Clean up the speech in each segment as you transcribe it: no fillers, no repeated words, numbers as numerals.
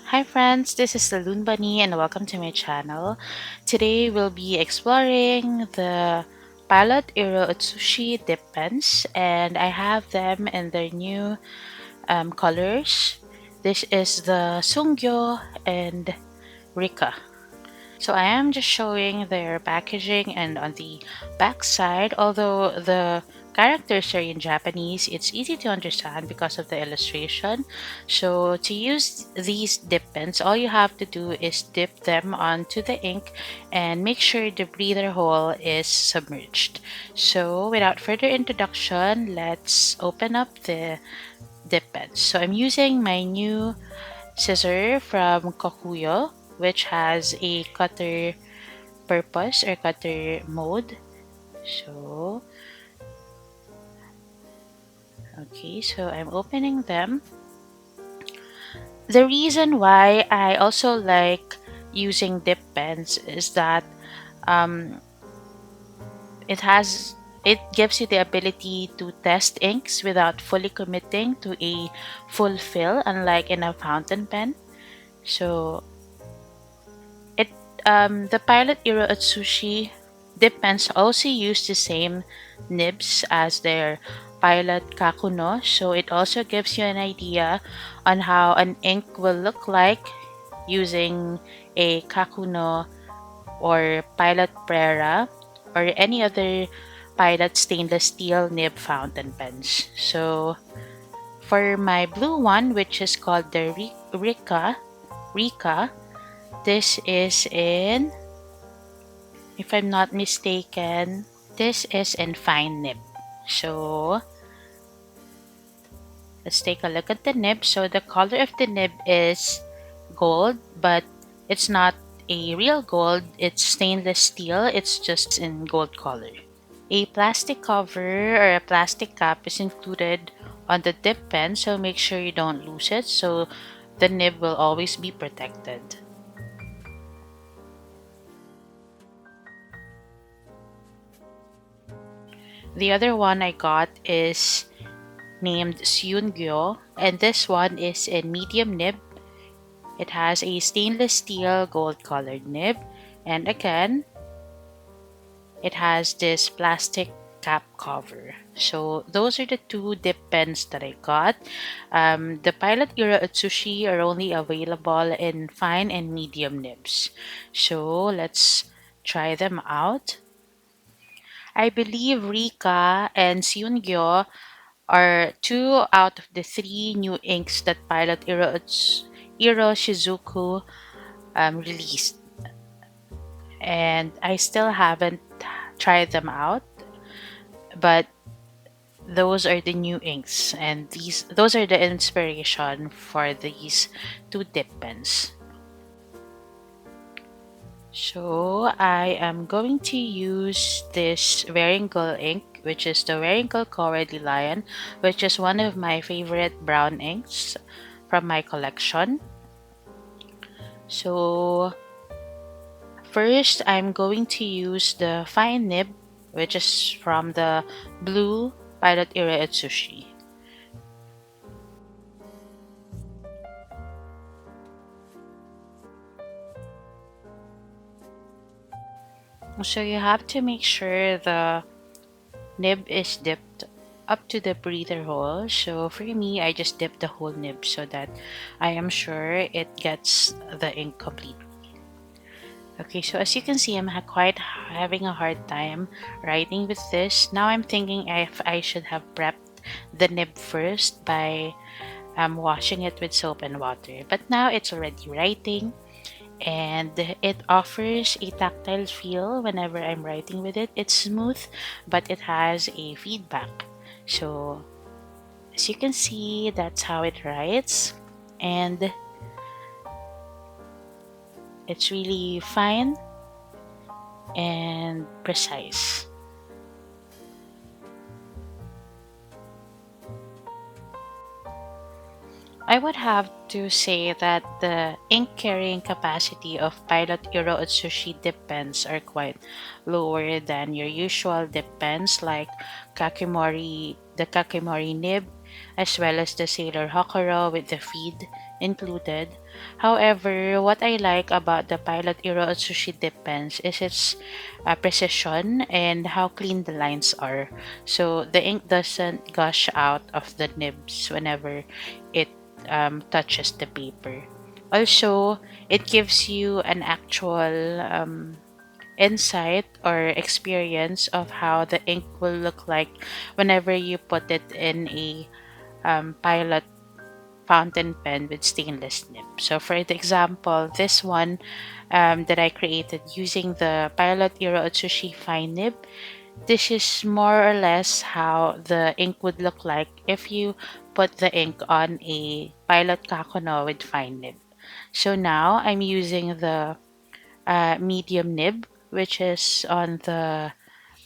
Hi friends, this is the Loon Bunny and welcome to my channel. Today we'll be exploring the Pilot Iro-utsushi dip pens and I have them in their new colors. This is the Sungyo and Rika. So I am just showing their packaging, and on the back side, although the characters are in Japanese, it's easy to understand because of the illustration. So to use these dip pens, all you have to do is dip them onto the ink and make sure the breather hole is submerged. So without further introduction, let's open up the dip pens. So I'm using my new scissor from Kakuyo, which has a cutter purpose or cutter mode. So, okay, so I'm opening them. The reason why I also like using dip pens is that um, it has it gives you the ability to test inks without fully committing to a full fill, unlike in a fountain pen. So it the Pilot Iro-utsushi dip pens also use the same nibs as their Pilot Kakuno, so it also gives you an idea on how an ink will look like using a Kakuno or Pilot Prera or any other Pilot stainless steel nib fountain pens. So for my blue one, which is called the Rika, this is in, if I'm not mistaken, this is in fine nib. So let's take a look at the nib. So the color of the nib is gold, but it's not a real gold. It's stainless steel. It's just in gold color. A plastic cover or a plastic cap is included on the dip pen, so make sure you don't lose it so the nib will always be protected. The other one I got is named Seungyo, and this one is in medium nib. It has a stainless steel gold colored nib, and again, it has this plastic cap cover. So those are the two dip pens that I got. The Pilot Iro-utsushi are only available in fine and medium nibs. So let's try them out. I believe Rika and Seungyo are two out of the three new inks that Pilot Iro Shizuku released, and I still haven't tried them out. But those are the new inks, and those are the inspiration for these two dip pens. So I am going to use this Wearingeul ink, which is the Wearingeul Cowardly Lion, which is one of my favorite brown inks from my collection. So first, I'm going to use the fine nib, which is from the blue Pilot Iro-utsushi. So you have to make sure the nib is dipped up to the breather hole. So for me, I just dip the whole nib so that I am sure it gets the ink completely. Okay, so as you can see, I'm quite having a hard time writing with this. Now I'm thinking if I should have prepped the nib first by washing it with soap and water. But now it's already writing, and it offers a tactile feel whenever I'm writing with it. It's smooth, but it has a feedback. So as you can see, that's how it writes, and it's really fine and precise. I would have to say that the ink carrying capacity of Pilot Iro-utsushi dip pens are quite lower than your usual dip pens like the Kakimori Nib as well as the Sailor Hakuro with the feed included. However, what I like about the Pilot Iro-utsushi dip pens is its precision and how clean the lines are. So the ink doesn't gush out of the nibs whenever it touches the paper. Also, it gives you an actual insight or experience of how the ink will look like whenever you put it in a pilot fountain pen with stainless nib. So for the example, this one that I created using the Pilot Iro-utsushi fine nib, this is more or less how the ink would look like if you put the ink on a Pilot Kakuno with fine nib. So now I'm using the medium nib, which is on the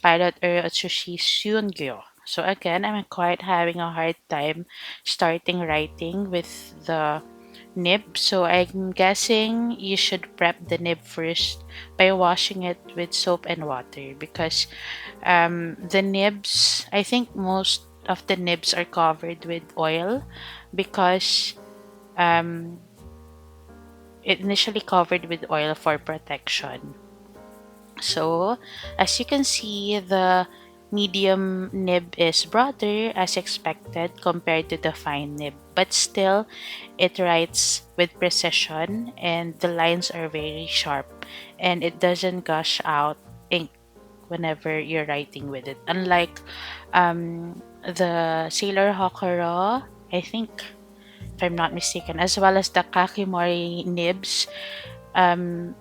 Pilot Iro-utsushi Shungyo. So again, I'm quite having a hard time starting writing with the nib. So I'm guessing you should prep the nib first by washing it with soap and water because the nibs, I think most of the nibs are covered with oil because um, it initially covered with oil for protection. So, as you can see, the medium nib is broader as expected compared to the fine nib, but still it writes with precision and the lines are very sharp and it doesn't gush out ink whenever you're writing with it. Unlike the Sailor Hakuro, I think, if I'm not mistaken, as well as the Kakimori nibs, um,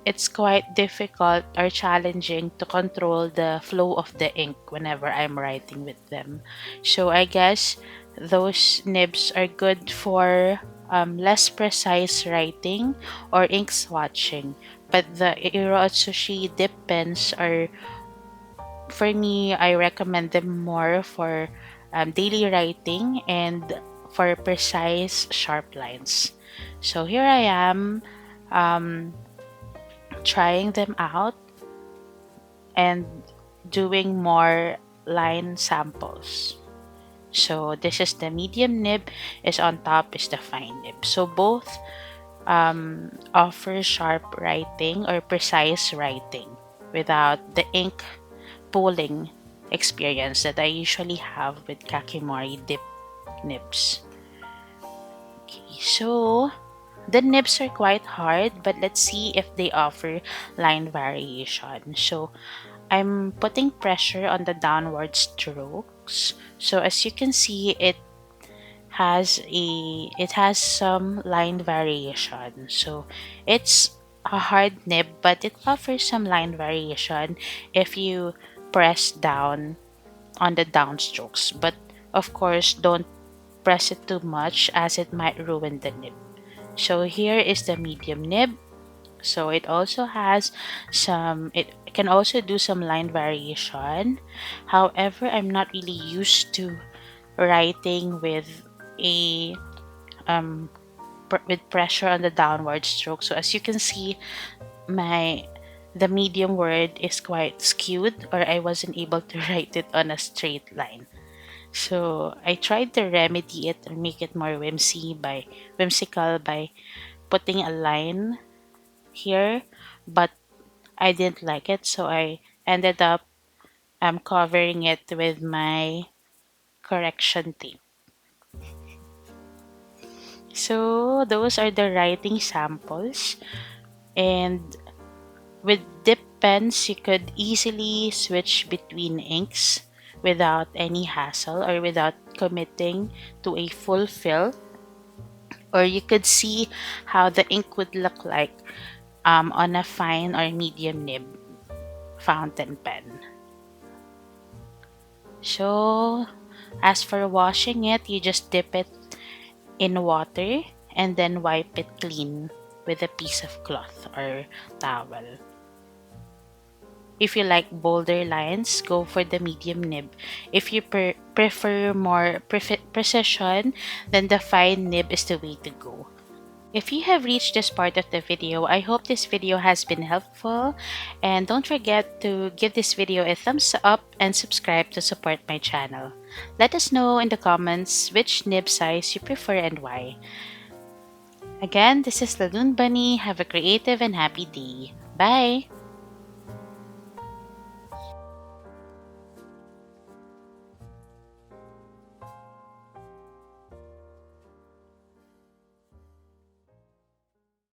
it's quite difficult or challenging to control the flow of the ink whenever I'm writing with them. So I guess those nibs are good for less precise writing or ink swatching. But the Iro-utsushi dip pens are, for me, I recommend them more for daily writing and for precise, sharp lines. So here I am. Um, trying them out and doing more line samples. So this is the medium nib, is on top is the fine nib. So both offer sharp writing or precise writing without the ink pooling experience that I usually have with Kakimori dip nibs. Okay, so the nibs are quite hard, but let's see if they offer line variation. So I'm putting pressure on the downward strokes. So as you can see, it has some line variation. So it's a hard nib, but it offers some line variation if you press down on the downstrokes. But of course, don't press it too much as it might ruin the nib. So here is the medium nib. So it also has it can also do some line variation. However, I'm not really used to writing with a with pressure on the downward stroke. So as you can see, the medium word is quite skewed, or I wasn't able to write it on a straight line. So I tried to remedy it or make it more whimsical by putting a line here, but I didn't like it, so I ended up covering it with my correction tape. So those are the writing samples, and with dip pens you could easily switch between inks without any hassle or without committing to a full fill, or you could see how the ink would look like on a fine or medium nib fountain pen. So, as for washing it, you just dip it in water and then wipe it clean with a piece of cloth or towel. If you like bolder lines, go for the medium nib. If you prefer more precision, then the fine nib is the way to go. If you have reached this part of the video, I hope this video has been helpful, and don't forget to give this video a thumbs up and subscribe to support my channel. Let us know in the comments which nib size you prefer and why. Again, this is Laloon Bunny. Have a creative and happy day. Bye!